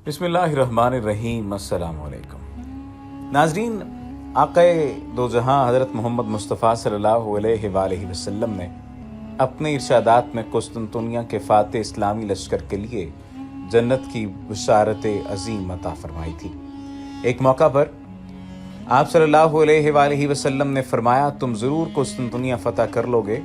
بسم اللہ الرحمن الرحیم۔ السلام علیکم ناظرین، آقا دو جہاں حضرت محمد مصطفیٰ صلی اللہ علیہ وآلہ وسلم نے اپنے ارشادات میں قسطنطنیہ کے فاتح اسلامی لشکر کے لیے جنت کی بشارت عظیم عطا فرمائی تھی۔ ایک موقع پر آپ صلی اللہ علیہ وآلہ وسلم نے فرمایا، تم ضرور قسطنطنیہ فتح کر لو گے،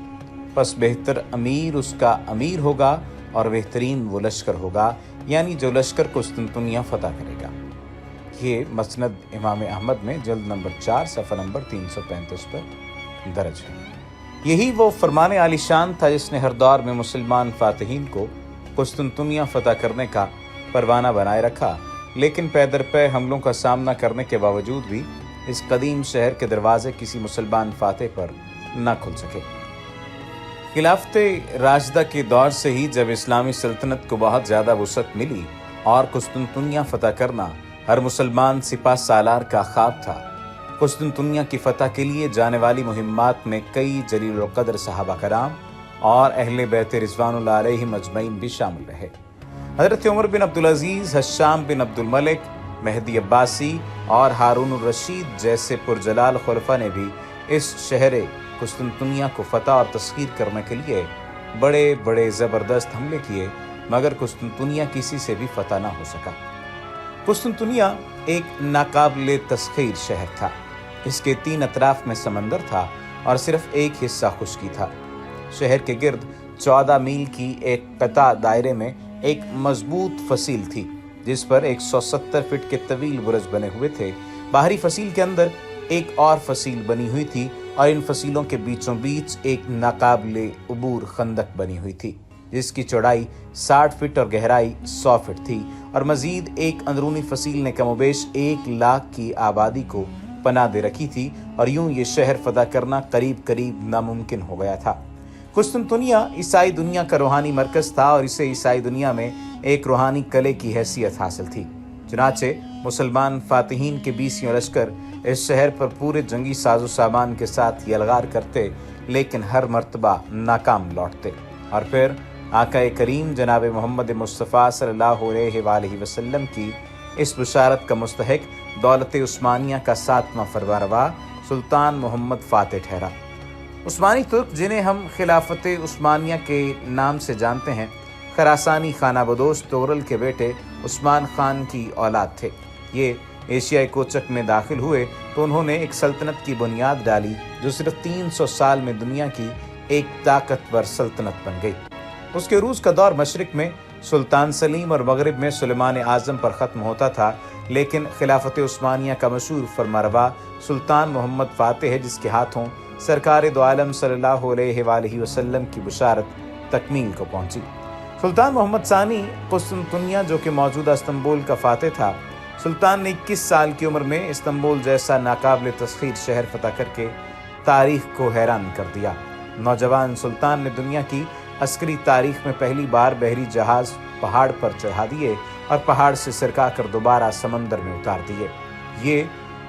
پس بہتر امیر اس کا امیر ہوگا اور بہترین وہ لشکر ہوگا، یعنی جو لشکر قسطنطنیہ فتح کرے گا۔ یہ مسند امام احمد میں جلد نمبر 4 صفحہ نمبر 335 پر درج ہے۔ یہی وہ فرمان عالی شان تھا جس نے ہر دور میں مسلمان فاتحین کو قسطنطنیہ فتح کرنے کا پروانہ بنائے رکھا، لیکن پے در پے حملوں کا سامنا کرنے کے باوجود بھی اس قدیم شہر کے دروازے کسی مسلمان فاتح پر نہ کھل سکے۔ خلافت راشدہ کے دور سے ہی جب اسلامی سلطنت کو بہت زیادہ وسعت ملی اور قسطنطنیہ فتح کرنا ہر مسلمان سپہ سالار کا خواب تھا، قسطنطنیہ کی فتح کے لیے جانے والی مہمات میں کئی جلیل القدر صحابہ کرام اور اہل بیت رضوان اللہ علیہم اجمعین بھی شامل رہے۔ حضرت عمر بن عبدالعزیز، حشام بن عبدالملک، مہدی عباسی اور ہارون الرشید جیسے پرجلال خلفاء نے بھی اس شہر قسطنطنیہ کو فتح اور تسخیر کرنے کے لیے بڑے بڑے زبردست حملے کیے، مگر قسطنطنیہ کسی سے بھی فتح نہ ہو سکا۔ قسطنطنیہ ایک ناقابل تسخیر شہر تھا۔ اس کے 3 اطراف میں سمندر تھا اور صرف ایک حصہ خشکی تھا۔ شہر کے گرد 14 میل کی ایک قطع دائرے میں ایک مضبوط فصیل تھی، جس پر 170 فٹ کے طویل برج بنے ہوئے تھے۔ باہری فصیل کے اندر ایک اور فصیل بنی ہوئی تھی اور ان فصیلوں کے بیچوں بیچ ایک ناقابل عبور خندق بنی ہوئی تھی، جس کی چوڑائی 60 فٹ اور گہرائی 100 فٹ تھی، اور مزید ایک اندرونی فصیل نے کم و بیش 1 لاکھ کی آبادی کو پناہ دے رکھی تھی، اور یوں یہ شہر فتح کرنا قریب قریب ناممکن ہو گیا تھا۔ قسطنطنیہ عیسائی دنیا کا روحانی مرکز تھا اور اسے عیسائی دنیا میں ایک روحانی قلعے کی حیثیت حاصل تھی۔ چنانچہ مسلمان فاتحین کے 20 لشکر اس شہر پر پورے جنگی ساز و سامان کے ساتھ یلغار کرتے، لیکن ہر مرتبہ ناکام لوٹتے، اور پھر آقا کریم جناب محمد مصطفیٰ صلی اللہ علیہ وآلہ وسلم کی اس بشارت کا مستحق دولت عثمانیہ کا 7واں فرمانروا سلطان محمد فاتح ٹھہرا۔ عثمانی ترک، جنہیں ہم خلافت عثمانیہ کے نام سے جانتے ہیں، خراسانی خانہ بدوش تغرل کے بیٹے عثمان خان کی اولاد تھے۔ یہ ایشیائی کوچک میں داخل ہوئے تو انہوں نے ایک سلطنت کی بنیاد ڈالی جو صرف 300 سال میں دنیا کی ایک طاقتور سلطنت بن گئی۔ اس کے عروج کا دور مشرق میں سلطان سلیم اور مغرب میں سلیمان اعظم پر ختم ہوتا تھا، لیکن خلافت عثمانیہ کا مشہور فرمانروا سلطان محمد فاتح ہے، جس کے ہاتھوں سرکار دو عالم صلی اللہ علیہ وآلہ وسلم کی بشارت تکمیل کو پہنچی۔ سلطان محمد ثانی قسطنطنیہ، جو کہ موجودہ استنبول کا فاتح تھا، سلطان نے 21 سال کی عمر میں استنبول جیسا ناقابل تسخیر شہر فتح کر کے تاریخ کو حیران کر دیا۔ نوجوان سلطان نے دنیا کی عسکری تاریخ میں پہلی بار بحری جہاز پہاڑ پر چڑھا دیے اور پہاڑ سے سرکا کر دوبارہ سمندر میں اتار دیے۔ یہ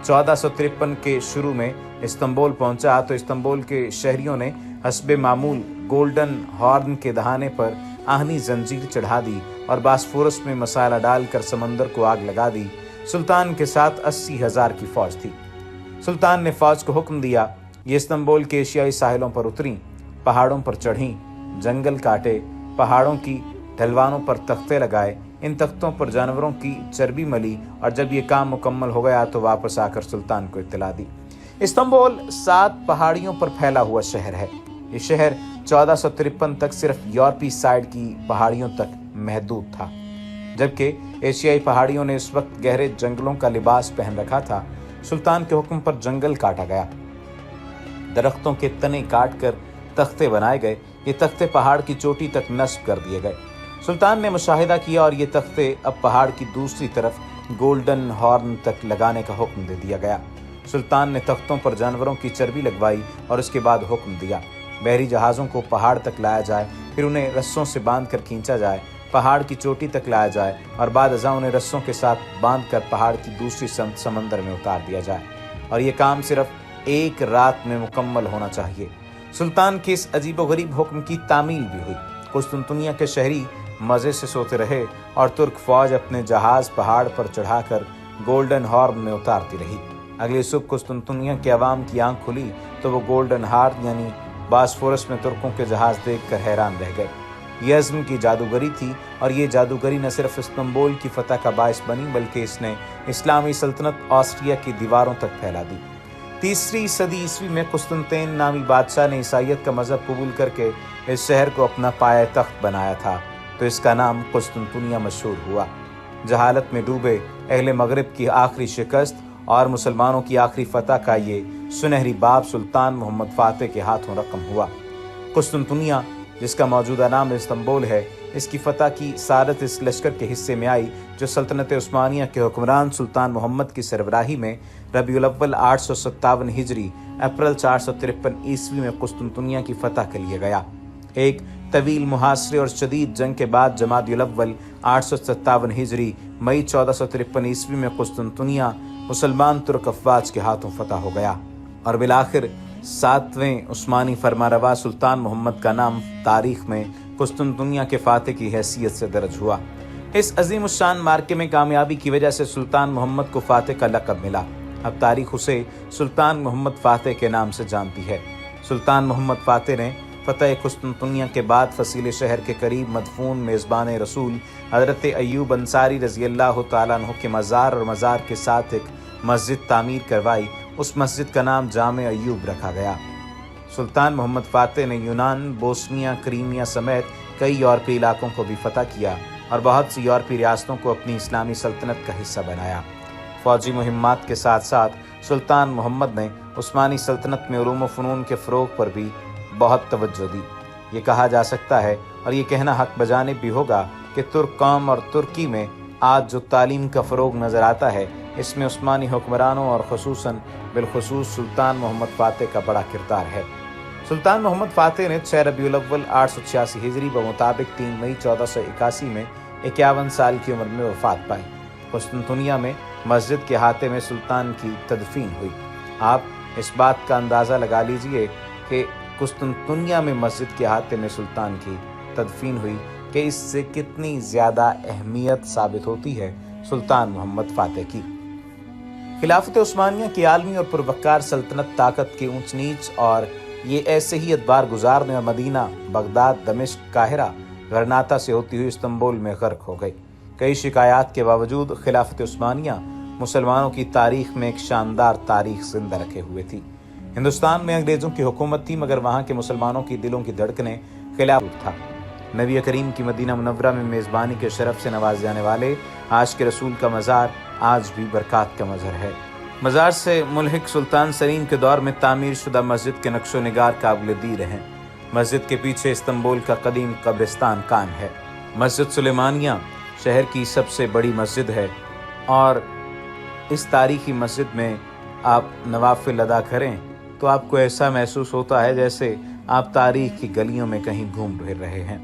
1453 کے شروع میں استنبول پہنچا تو استنبول کے شہریوں نے حسب معمول گولڈن ہارن کے دہانے پر آہنی زنجیر چڑھا دی اور باسفورس میں مسالہ ڈال کر سمندر کو آگ لگا دی۔ سلطان کے ساتھ 80,000 کی فوج تھی۔ سلطان نے فوج کو حکم دیا، یہ استنبول کے ایشیائی ساحلوں پر اتریں، پہاڑوں پر چڑھیں، جنگل کاٹے، پہاڑوں کی ڈھلوانوں پر تختے لگائے، ان تختوں پر جانوروں کی چربی ملی، اور جب یہ کام مکمل ہو گیا تو واپس آ کر سلطان کو اطلاع دی۔ استنبول 7 پہاڑیوں پر پھیلا ہوا شہر ہے۔ یہ شہر 1453 تک صرف یورپی سائڈ کی پہاڑیوں تک محدود تھا، جبکہ ایشیائی پہاڑیوں نے اس وقت گہرے جنگلوں کا لباس پہن رکھا تھا۔ سلطان کے حکم پر جنگل کاٹا گیا، درختوں کے تنے کاٹ کر تختے بنائے گئے، یہ تختے پہاڑ کی چوٹی تک نصب کر دیے گئے۔ سلطان نے مشاہدہ کیا اور یہ تختے اب پہاڑ کی دوسری طرف گولڈن ہارن تک لگانے کا حکم دے دیا گیا۔ سلطان نے تختوں پر جانوروں کی چربی لگوائی اور اس کے بعد حکم دیا بحری جہازوں کو پہاڑ تک لایا جائے، پھر انہیں رسوں سے باندھ کر کھینچا جائے، پہاڑ کی چوٹی تک لایا جائے، اور بعد ازاں انہیں رسوں کے ساتھ باندھ کر پہاڑ کی دوسری سمت سمندر میں اتار دیا جائے، اور یہ کام صرف 1 رات میں مکمل ہونا چاہیے۔ سلطان کے اس عجیب و غریب حکم کی تعمیل بھی ہوئی۔ قسطنطنیہ کے شہری मज़े से सोते रहे और तुर्क फौज अपने जहाज़ पहाड़ पर चढ़ा कर गोल्डन हॉर्न में उतारती रही। अगली सुबह कुस्तुनतुनिया के अवाम की आंख खुली तो वो गोल्डन हॉर्न यानी बास्फोरस में तुर्कों के जहाज़ देखकर हैरान रह गए। ये अज़्म की जादूगरी थी और ये जादूगरी न सिर्फ इस्तांबुल की फतह का बायस बनी बल्कि इसने इस्लामी सल्तनत ऑस्ट्रिया की दीवारों तक फैला दी। 3री सदी ईस्वी में कुस्तुनतैन नामी बादशाह ने ईसाइयत का मजहब कबूल करके इस शहर को अपना पाया तख्त बनाया था, तो इसका नाम कुस्तुनतुनिया मशहूर हुआ। जहालत में डूबे अहले मगरिब की आखिरी शिकस्त और मुसलमानों की आखिरी फतह का ये सुनहरी बाब सुल्तान मोहम्मद फातेह के हाथों रकम हुआ। कुस्तुनतुनिया, जिसका मौजूदा नाम इस्तांबुल है, इसकी फतह की सादत इस लश्कर के हिस्से में आई जो सल्तनत उस्मानिया के हुक्मरान सुल्तान मोहम्मद की सरबराही में रबीउल अव्वल 857 हिजरी अप्रैल 453 ईस्वी में कुस्तुनतुनिया की फतह के लिए गया। एक तवील मुहासरे और शदीद जंग के बाद जमादिउल अव्वल 857 हिजरी मई 1453 ईस्वी में कुस्तुनतुनिया मुसलमान तुर्क अफवाज के हाथों फतह हो गया और बिलाखिर 7वें उस्मानी फरमारवा सुल्तान मोहम्मद का नाम तारीख में कुस्तुनतुनिया के फातेह की हैसियत से दर्ज हुआ। इस अजीम उस्शान मार्के में कामयाबी की वजह से सुल्तान मोहम्मद को फातेह का लक़ब मिला। अब तारीख उसे सुल्तान मोहम्मद फातेह के नाम से जानती है। सुल्तान मोहम्मद फातेह ने फतह कुस्तुनतुनिया के बाद फसील शहर के करीब मदफून मेज़बान रसूल हज़रत अय्यूब अंसारी रज़ी अल्लाह तआला अन्हु के मज़ार और मज़ार के साथ एक मस्जिद तामीर करवाई। उस मस्जिद का नाम जामे अय्यूब रखा गया। सुल्तान मोहम्मद फातेह ने यूनान, बोस्निया, क्रीमिया समेत कई यूरोपीय इलाकों को भी फतह किया और बहुत सी यूरोपीय रियासतों को अपनी इस्लामी सल्तनत का हिस्सा बनाया। फौजी मुहिम्मात के साथ साथ सुल्तान मोहम्मद ने उस्मानी सल्तनत में उलूम व फ़नून के फ़रोग़ पर भी बहुत तवज्जो दी। ये कहा जा सकता है और ये कहना हक बजानिब भी होगा कि तुर्क कौम और तुर्की में आज जो तालीम का फ़रोग़ नज़र आता है, इसमें उस्मानी हुक्मरानों और ख़ुसूसन बिलख़ुसूस सुल्तान मोहम्मद फातेह का बड़ा किरदार है। सुल्तान मोहम्मद फातेह ने 6 रबीउल अव्वल 886 हिजरी मुताबिक 3 मई 1481 में 51 साल की उम्र में वफ़ात पाई। कुस्तुनतुनिया में मस्जिद के अहाते में सुल्तान की तदफीन हुई। आप इस बात का अंदाज़ा लगा लीजिए कि कुस्तुनतुनिया में मस्जिद के अहाते में सुल्तान की तदफीन हुई कि इससे कितनी ज़्यादा अहमियत साबित होती है सुल्तान मोहम्मद फातेह की। खिलाफत उस्मानिया की आलमी और पुरवकार सल्तनत ताकत के ऊंच नीच और ये ऐसे ही अदबार गुजारने और मदीना, बगदाद, दमिश्क, काहिरा, गरनाता से होती हुई इस्तांबुल में गर्क हो गई। कई शिकायत के बावजूद खिलाफत उस्मानिया मुसलमानों की तारीख में एक शानदार तारीख जिंदा रखे हुए थी। हिंदुस्तान में अंग्रेज़ों की हुकूमत थी मगर वहाँ के मुसलमानों की दिलों की धड़कनें खिलाफ था। नबी करीम की मदीना मुनव्वरा में मेज़बानी के शरफ से नवाज जाने वाले आशिक़ रसूल का मज़ार आज भी बरक़ात का मज़र है। मज़ार से मुल्हिक सुल्तान सलीम के दौर में तामीर शुदा मस्जिद के नक्शो निगार काबिल दीर हैं। मस्जिद के पीछे इस्तांबुल का कदीम कब्रिस्तान कायम है। मस्जिद सुलेमानिया शहर की सबसे बड़ी मस्जिद है और इस तारीख़ी मस्जिद में आप नवाफिल अदा करें तो आपको ऐसा महसूस होता है जैसे आप तारीख़ की गलियों में कहीं घूम फिर रहे हैं।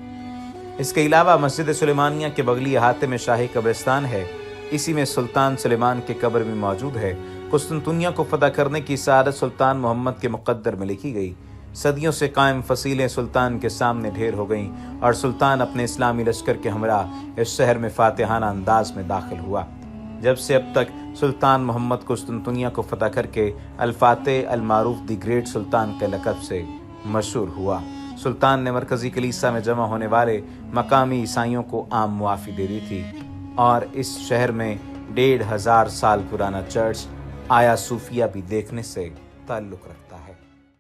इसके अलावा मस्जिद सुलेमानिया के बगली अहाते में शाही कब्रिस्तान है। इसी में सुल्तान सुलेमान की कब्र भी मौजूद है। कुस्तुनतुनिया को फतह करने की सआदत सुल्तान मोहम्मद के मुक़द्दर में लिखी गई। सदियों से कायम फसीलें सुल्तान के सामने ढेर हो गईं और सुल्तान अपने इस्लामी लश्कर के हमरा इस शहर में फातिहाना अंदाज में दाखिल हुआ। जब से अब तक सुल्तान मोहम्मद कुस्तुनतुनिया को फतह करके अल-फातेह अल-मारूफ द ग्रेट सुल्तान के लक़ब से मशहूर हुआ। सुल्तान ने मरकज़ी कलीसिया में जमा होने वाले मकामी ईसाइयों को आम मुआफ़ी दे दी थी और इस शहर में 1500 साल पुराना चर्च आया सूफिया भी देखने से ताल्लुक़ रखता है।